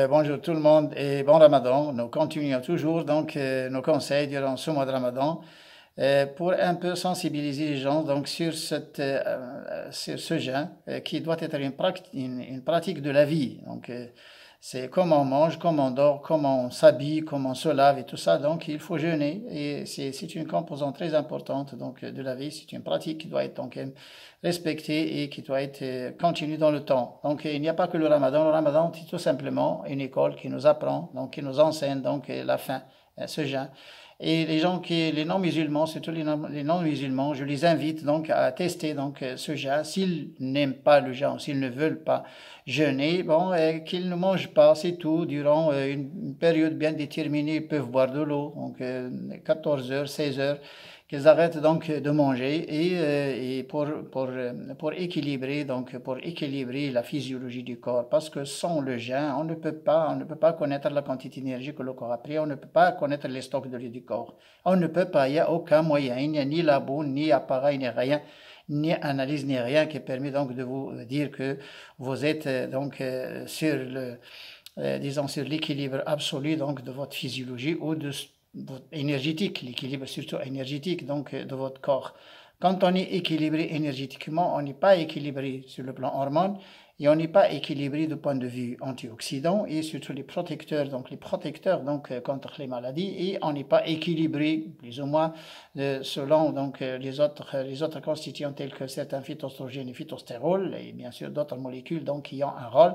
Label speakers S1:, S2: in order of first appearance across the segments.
S1: Bonjour tout le monde et bon Ramadan. Nous continuons toujours nos conseils durant ce mois de Ramadan pour un peu sensibiliser les gens sur sur ce jeûne qui doit être une pratique de la vie. C'est comment on mange, comment on dort, comment on s'habille, comment on se lave et tout ça. Donc il faut jeûner et c'est une composante très importante de la vie. C'est une pratique qui doit être respectée et qui doit être continue dans le temps. Donc il n'y a pas que le Ramadan. Le Ramadan c'est tout simplement une école qui nous apprend, qui nous enseigne la fin, ce jeûne. Et les non-musulmans, surtout les non-musulmans, je les invite à tester ce jeûne. S'ils n'aiment pas le jeûne, s'ils ne veulent pas jeûner, qu'ils ne mangent pas, c'est tout. Durant une période bien déterminée, ils peuvent boire de l'eau, 14 heures, 16 heures, qu'ils arrêtent de manger et pour équilibrer la physiologie du corps. Parce que sans le jeûne, on ne peut pas connaître la quantité d'énergie que le corps a pris, on ne peut pas connaître les stocks de l'eau du corps. On ne peut pas, il n'y a aucun moyen, il n'y a ni labo, ni appareil, ni rien, ni analyse, ni rien qui permet de vous dire que vous êtes sur l'équilibre absolu de votre physiologie ou de énergétique, l'équilibre surtout énergétique de votre corps. Quand on est équilibré énergétiquement, on n'est pas équilibré sur le plan hormones et on n'est pas équilibré du point de vue antioxydants et surtout les protecteurs contre les maladies, et on n'est pas équilibré plus ou moins selon les autres constituants tels que certains phytoestrogènes et phytostérols et bien sûr d'autres molécules qui ont un rôle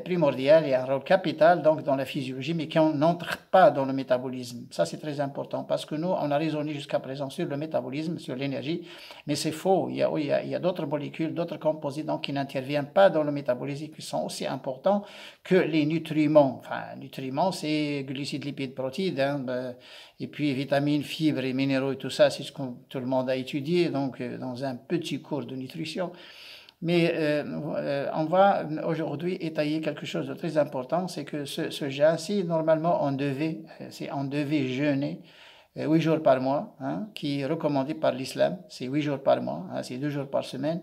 S1: primordial et un rôle capital dans la physiologie, mais qui n'entre pas dans le métabolisme. Ça, c'est très important parce que nous, on a raisonné jusqu'à présent sur le métabolisme, sur l'énergie, mais c'est faux. Il y a d'autres molécules, d'autres composés qui n'interviennent pas dans le métabolisme, qui sont aussi importants que les nutriments. Enfin, nutriments, c'est glucides, lipides, protéines, et puis vitamines, fibres et minéraux et tout ça, c'est ce que tout le monde a étudié dans un petit cours de nutrition. Mais on va aujourd'hui étayer quelque chose de très important, c'est que ce jeûne, si normalement on devait jeûner 8 jours par mois, qui est recommandé par l'islam, c'est 8 jours par mois, c'est 2 jours par semaine.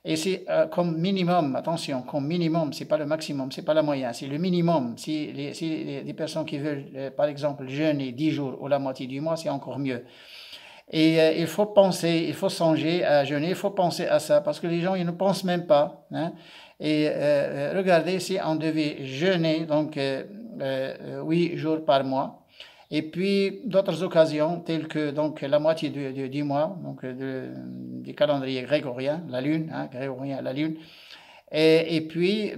S1: Et c'est comme minimum, attention, comme minimum, c'est pas le maximum, c'est pas la moyenne, c'est le minimum. Si les personnes qui veulent, par exemple, jeûner 10 jours ou la moitié du mois, c'est encore mieux. Et il faut penser, il faut songer à jeûner, il faut penser à ça, parce que les gens, ils ne pensent même pas. Et regardez, si on devait jeûner 8 jours par mois, et puis d'autres occasions, telles que la moitié du mois, du calendrier grégorien, la lune, grégorien, la lune, et puis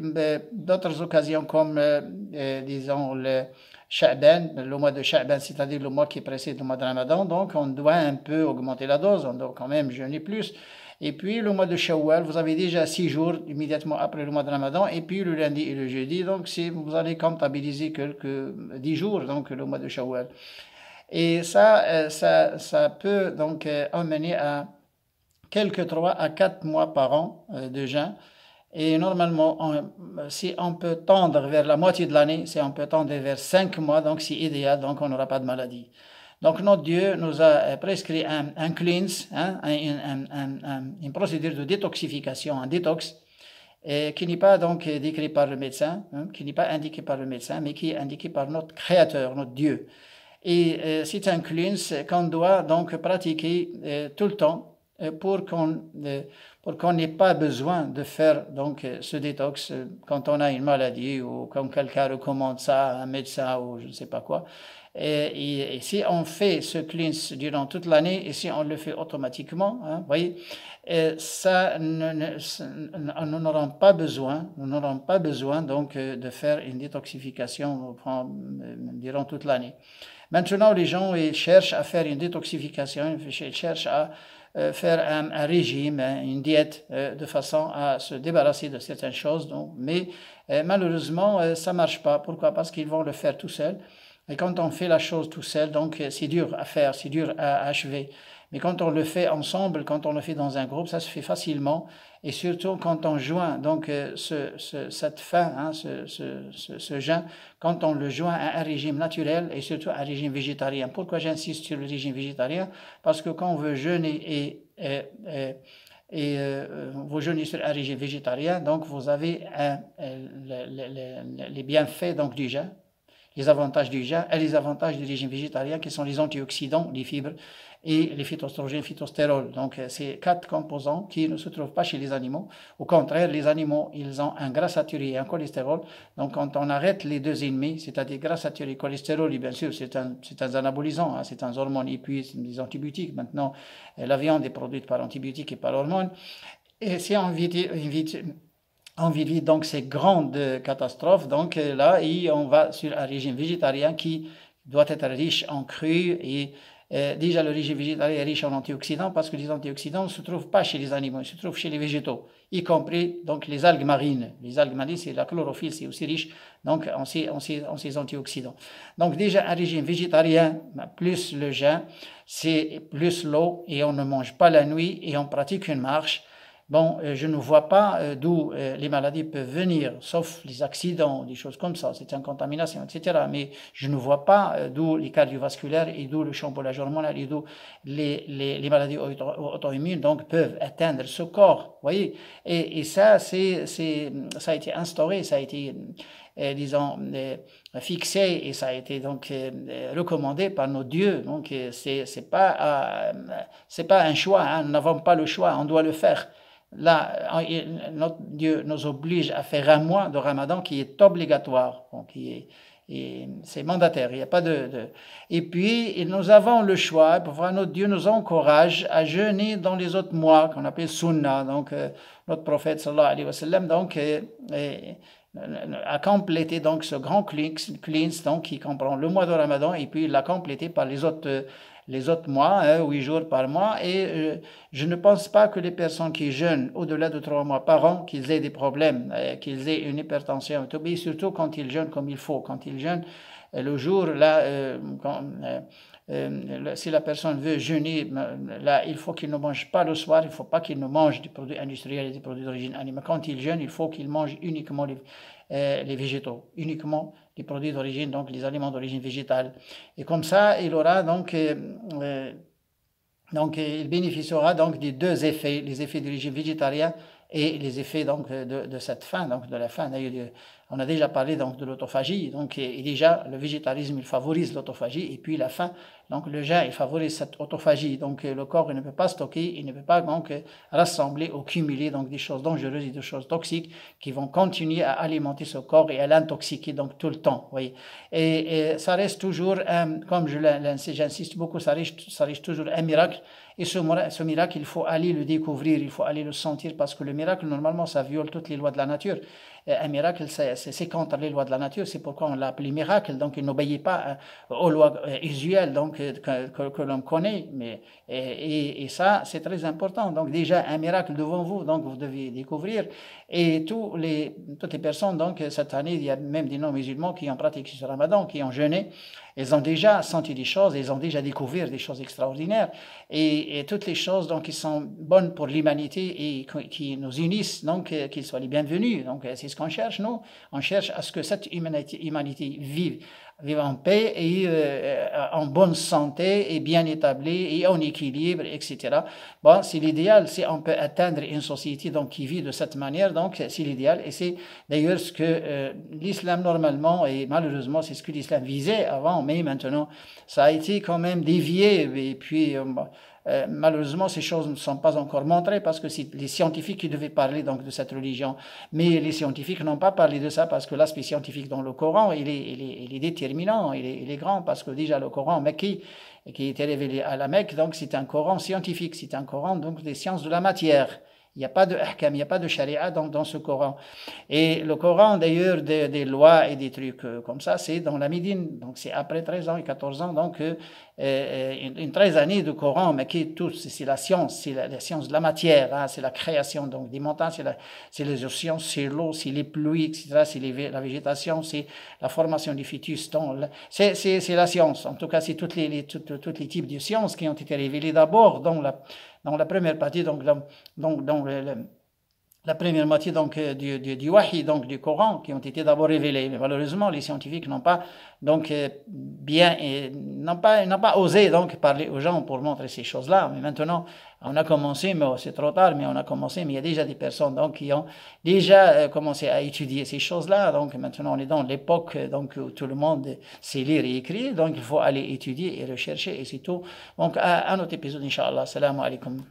S1: d'autres occasions comme, disons, le Sha'ban, le mois de Sha'ban, c'est-à-dire le mois qui précède le mois de Ramadan. Donc on doit un peu augmenter la dose, on doit quand même jeûner plus. Et puis le mois de Shawwal, vous avez déjà 6 jours immédiatement après le mois de Ramadan, et puis le lundi et le jeudi, donc vous allez comptabiliser quelques 10 jours, le mois de Shawwal. Et ça peut emmener à quelques 3 à 4 mois par an de jeûne. Et normalement, si on peut tendre vers la moitié de l'année, si on peut tendre vers 5 mois, donc c'est idéal, donc on n'aura pas de maladie. Donc notre Dieu nous a prescrit un cleanse, une procédure de détoxification, un détox, qui n'est pas décrit par le médecin, qui n'est pas indiqué par le médecin, mais qui est indiqué par notre Créateur, notre Dieu. Et c'est un cleanse qu'on doit pratiquer tout le temps pour qu'on n'ait pas besoin de faire ce détox quand on a une maladie ou quand quelqu'un recommande ça à un médecin ou je ne sais pas quoi. Et si on fait ce cleanse durant toute l'année et si on le fait automatiquement, voyez, nous n'aurons pas besoin de faire une détoxification durant toute l'année. Maintenant, les gens ils cherchent à faire une détoxification, ils cherchent à faire un régime, une diète, de façon à se débarrasser de certaines choses. Mais malheureusement, ça ne marche pas. Pourquoi? Parce qu'ils vont le faire tout seuls. Et quand on fait la chose tout seul, c'est dur à faire, c'est dur à achever. Mais quand on le fait ensemble, quand on le fait dans un groupe, ça se fait facilement. Et surtout quand on joint cette faim, ce jeûne, quand on le joint à un régime naturel et surtout à un régime végétarien. Pourquoi j'insiste sur le régime végétarien? Parce que quand on veut jeûner et vous jeûnez sur un régime végétarien, donc vous avez les bienfaits donc, du jeûne, les avantages du jeûne et les avantages du régime végétarien qui sont les antioxydants, les fibres et les phytoestrogènes, phytostérols. Donc c'est 4 composants qui ne se trouvent pas chez les animaux. Au contraire, les animaux, ils ont un gras saturé et un cholestérol. Donc quand on arrête les deux ennemis, c'est-à-dire gras saturé et cholestérol, et bien sûr c'est un anabolisant, hein, c'est un hormone et puis des antibiotiques. Maintenant, la viande est produite par antibiotiques et par hormones. Et si on évite donc ces grandes catastrophes, donc là, on va sur un régime végétarien qui doit être riche en crues et déjà, le régime végétarien est riche en antioxydants parce que les antioxydants ne se trouvent pas chez les animaux, ils se trouvent chez les végétaux, y compris donc les algues marines. Les algues marines, c'est la chlorophylle, c'est aussi riche donc en ces antioxydants. Donc déjà, un régime végétarien plus le jeûne, c'est plus l'eau et on ne mange pas la nuit et on pratique une marche. Bon, je ne vois pas d'où les maladies peuvent venir, sauf les accidents, des choses comme ça, c'est une contamination, etc. Mais je ne vois pas d'où les cardiovasculaires et d'où le chamboulage hormonal et d'où les maladies auto-immunes donc, peuvent atteindre ce corps. Voyez, et ça, ça a été instauré, ça a été, disons, fixé et ça a été donc recommandé par nos dieux. Donc, c'est pas un choix, hein, nous n'avons pas le choix, on doit le faire. Là, notre Dieu nous oblige à faire un mois de Ramadan qui est obligatoire, donc c'est mandataire, il n'y a pas Et puis, nous avons le choix, pour voir notre Dieu nous encourage à jeûner dans les autres mois, qu'on appelle Sunnah, donc notre prophète, sallallahu alayhi wa sallam, donc, a complété donc, ce grand cleanse donc, qui comprend le mois de Ramadan, et puis il l'a complété par les autres mois, 8 jours par mois, et je ne pense pas que les personnes qui jeûnent au-delà de 3 mois par an, qu'ils aient des problèmes, qu'ils aient une hypertension, et surtout quand ils jeûnent comme il faut, quand ils jeûnent le jour, là, si la personne veut jeûner, là, il faut qu'il ne mange pas le soir, il ne faut pas qu'il ne mange des produits industriels et des produits d'origine animale. Quand il jeûne, il faut qu'il mange uniquement les végétaux, uniquement les produits d'origine, donc les aliments d'origine végétale. Et comme ça, il aura donc il bénéficiera donc des deux effets, les effets du régime végétarien et les effets donc de cette faim, donc de la faim. On a déjà parlé donc de l'autophagie, donc et déjà le végétarisme il favorise l'autophagie et puis la faim, donc le jeûne il favorise cette autophagie, donc le corps il ne peut pas stocker, il ne peut pas donc rassembler ou cumuler donc des choses dangereuses et des choses toxiques qui vont continuer à alimenter ce corps et à l'intoxiquer donc tout le temps, voyez. Et ça reste toujours, comme j'insiste beaucoup, ça reste toujours un miracle. Et ce miracle, il faut aller le découvrir, il faut aller le sentir, parce que le miracle, normalement, ça viole toutes les lois de la nature. Un miracle, c'est contre les lois de la nature, c'est pourquoi on l'a appelé miracle. Donc, il n'obéit pas aux lois usuelles donc, que l'on connaît. Et ça, c'est très important. Donc, déjà, un miracle devant vous, donc vous devez découvrir. Et toutes les personnes, donc, cette année, il y a même des non-musulmans qui ont pratiqué ce ramadan, qui ont jeûné. Ils ont déjà senti des choses, ils ont déjà découvert des choses extraordinaires. Et toutes les choses donc, qui sont bonnes pour l'humanité et qui nous unissent, donc qu'ils soient les bienvenus. Donc c'est ce qu'on cherche, nous. On cherche à ce que cette humanité vive en paix et en bonne santé et bien établie et en équilibre, etc. Bon, c'est l'idéal. Si on peut atteindre une société donc, qui vit de cette manière, donc c'est l'idéal. Et c'est d'ailleurs ce que l'islam normalement, et malheureusement c'est ce que l'islam visait avant, mais maintenant ça a été quand même dévié. Et puis malheureusement, ces choses ne sont pas encore montrées parce que c'est les scientifiques qui devaient parler donc de cette religion. Mais les scientifiques n'ont pas parlé de ça parce que l'aspect scientifique dans le Coran, il est déterminant, il est grand parce que déjà le Coran mecquি, qui était révélé à la Mecque, donc c'est un Coran scientifique, c'est un Coran donc des sciences de la matière. Il n'y a pas de ahkam, il n'y a pas de charia dans ce Coran. Et le Coran, d'ailleurs, des lois et des trucs comme ça, c'est dans la Médine. Donc, c'est après 13 ans et 14 ans. Donc, une 13 années de Coran, mais qui tout, c'est la science, c'est la science de la matière, hein, c'est la création donc, des montagnes, c'est les océans, c'est l'eau, c'est les pluies, etc., c'est la végétation, c'est la formation du fœtus. C'est la science. En tout cas, c'est tous les types de sciences qui ont été révélées d'abord dans la première partie, donc dans la première moitié donc du wahi, donc du Coran, qui ont été d'abord révélés. Mais malheureusement, les scientifiques n'ont pas donc bien et n'ont pas osé donc parler aux gens pour montrer ces choses-là. Mais maintenant, on a commencé, mais c'est trop tard, mais on a commencé. Mais il y a déjà des personnes donc qui ont déjà commencé à étudier ces choses-là. Donc maintenant, on est dans l'époque donc où tout le monde sait lire et écrire. Donc il faut aller étudier et rechercher et c'est tout. Donc à un autre épisode, Inch'Allah. Salam alaikum.